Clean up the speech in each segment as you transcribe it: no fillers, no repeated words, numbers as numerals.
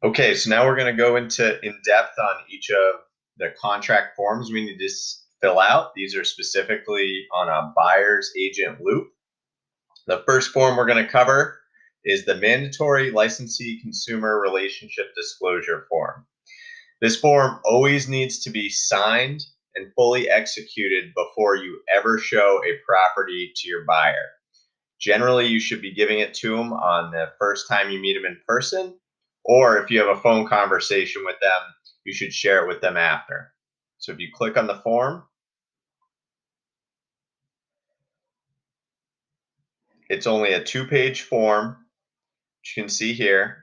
Okay, so now we're going to go into in depth on each of the contract forms we need to fill out. These are specifically on a buyer's agent loop. The first form we're going to cover is the mandatory licensee consumer relationship disclosure form. This form always needs to be signed and fully executed before you ever show a property to your buyer. Generally, you should be giving it to them on the first time you meet them in person, or if you have a phone conversation with them, you should share it with them after. So if you click on the form, it's only a 2-page form, which you can see here,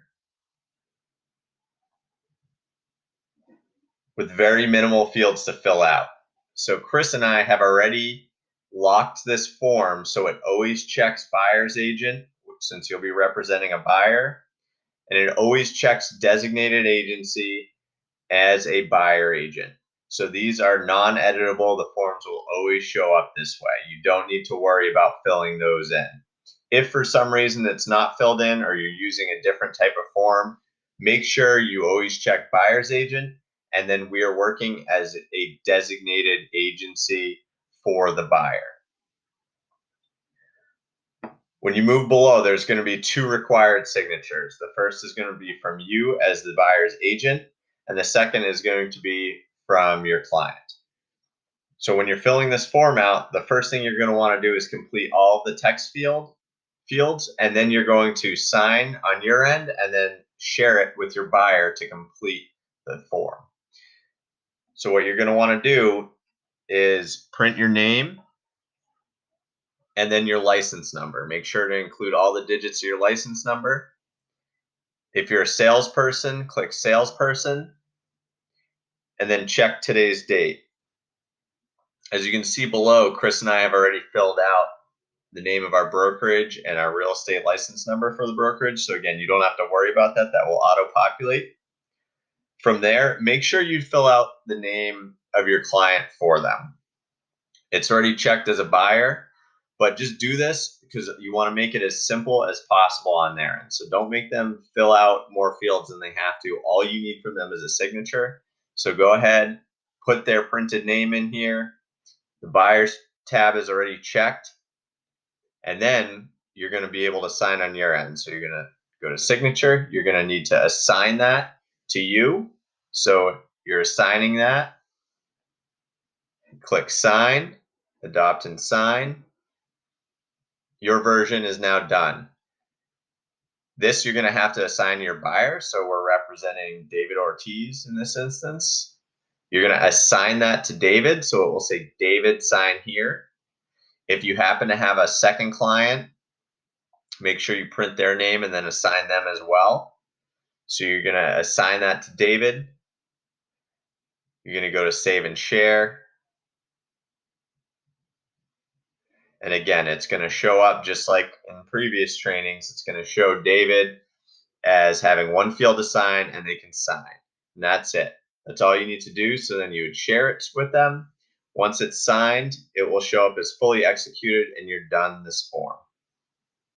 with very minimal fields to fill out. So Chris and I have already locked this form so it always checks buyer's agent, since you'll be representing a buyer, and it always checks designated agency as a buyer agent. So these are non-editable. The forms will always show up this way. You don't need to worry about filling those in. If for some reason it's not filled in or you're using a different type of form, make sure you always check buyer's agent, and then we are working as a designated agency for the buyer. When you move below, there's going to be 2 required signatures. The first is going to be from you as the buyer's agent, and the second is going to be from your client. So when you're filling this form out, the first thing you're going to want to do is complete all of the text fields, and then you're going to sign on your end and then share it with your buyer to complete the form. So what you're going to want to do is print your name and then your license number. Make sure to include all the digits of your license number. If you're a salesperson, click salesperson and then check today's date. As you can see below, Chris and I have already filled out the name of our brokerage and our real estate license number for the brokerage. So again, you don't have to worry about that. That will auto-populate. From there, make sure you fill out the name of your client for them. It's already checked as a buyer, but just do this because you want to make it as simple as possible on their end. So don't make them fill out more fields than they have to. All you need from them is a signature. So go ahead, put their printed name in here. The buyer's tab is already checked. And then you're going to be able to sign on your end. So you're going to go to signature. You're going to need to assign that to you. So you're assigning that. Click sign, adopt and sign. Your version is now done. This you're going to have to assign your buyer. So we're representing David Ortiz in this instance. You're going to assign that to David. So it will say David sign here. If you happen to have a second client, make sure you print their name and then assign them as well. So you're going to assign that to David. You're going to go to save and share. And again, it's going to show up just like in previous trainings. It's going to show David as having one field assigned and they can sign. And that's it. That's all you need to do. So then you would share it with them. Once it's signed, it will show up as fully executed and you're done this form.